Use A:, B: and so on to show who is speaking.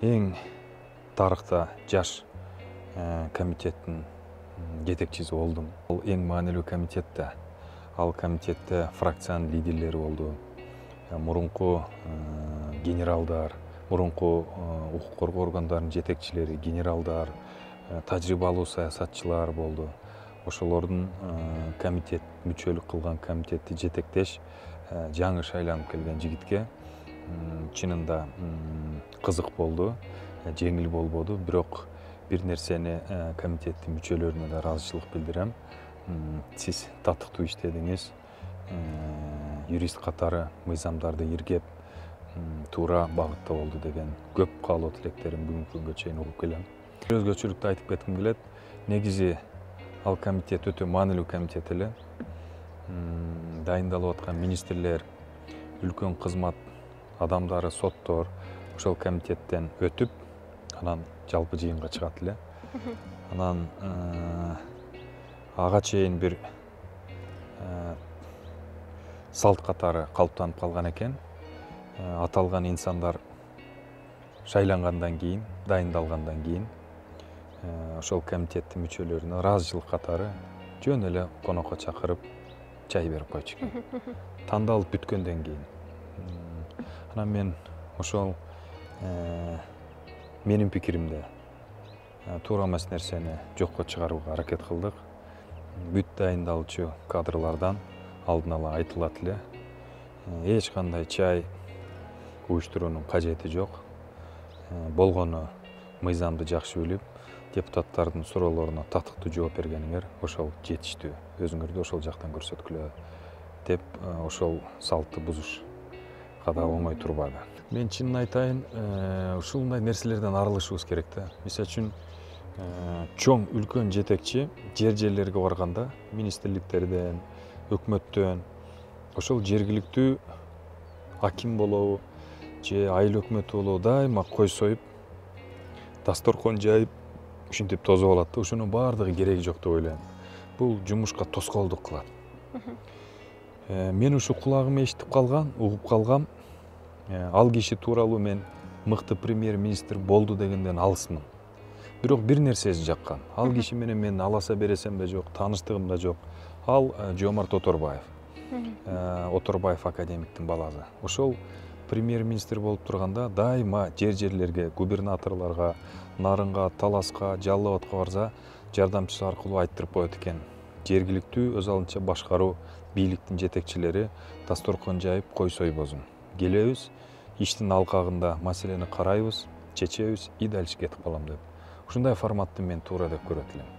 A: эң тарыхта жаш комитеттин жетекчиси болдум. Ал эң маанилүү комитет да. Ал комитетте фракциянын лидерлери болду. Мурунку генералдар, мурунку укук коргоо органдарынын жетекчилери, генералдар, тажрыйбалуу саясатчылар болду. Ошолордун комитет мүчөлүк кылган комитетти жетектеш жаңы шайланып келген жигитке чынында кызык болду, жеңил болбоду, бирок бир нерсени комитеттин мүчөлөрүнө да ыраазычылык билдирем. Сиз татыктуу иштедиңиз, юрист катары мыйзамдарды иргеп, туура багытта болду деген көп каалоо тилектерин бүгүнкү күнгө чейин угуп келем. Өзгөчөлүктү айтып кетким келет. Негизи ал комитет өтө маанилүү комитет эле. Дайындалып аткан министрлер, үлкөн кызмат адамдары, соттор ошол комитеттен өтүп, анан жалпы жыйынга чыгат эле. Анан ага чейин бир салт катары калыптанып калган экен. Аталган инсандар шайлангандан кийин, дайындалгандан кийин ошол комитеттин мүчөлөрүнө ыраазычылык катары жөн эле конокко чакырып чай берип койчу экен. Тандалып бүткөндөн кийин. Анан мен ошол менин пикиримде туура эмес нерсени жокко чыгарууга аракет кылдык. Бүт дайындалчу кадрлардан алдын ала айтылат эле. Эч кандай чай уюштуруунун кажети жок. Болгону мыйзамды жакшы билип, депутаттардын суроолоруна татыктуу жооп бергениңер ошол жетиштүү. Өзүңөрдү ошол жактан көрсөткүлө деп ошол салтты бузуш када оңой турбады. Мен чынын айтайын, ушундай нерселерден арылышыбыз керек да. Мисалы үчүн чоң үлкөн жетекчи жерлерге барганда министрликтерден, өкмөттөн ошол жергиликтүү аким болобу же айыл өкмөтү болобу дайыма кой союп, дасторкон жайып, ушинтип тосуп алат да. Ошонун баардыгы кереги жок деп ойлойм. Бул жумушка тоскоолдук кылат. Мен ушу кулагым эшитип калган, угуп калгам. Ал киши тууралуу мен мыкты премьер-министр болду дегенден алысмын. Бирок бир нерсеси жаккан. Ал киши менен мен аласа бересем да жок, тааныштыгым да жок. Ал Жомарт Оторбаев. Оторбаев академиктин баласы. Ошол премьер-министр болуп турганда дайыма жерлерге, губернаторлорго, Нарынга, Таласка, Жалал Абадка барса, жардамчысы аркылуу айттырып коет экен. Жергиликтүү өз алынча башкаруу бийликтин жетекчилери дасторкон жайып, кой сойбосун. Келебиз, иштин алкагында маселени карайбыз, чечебиз, и дальше кетип калам деп. Ушундай форматты мен туура деп көрөт элем.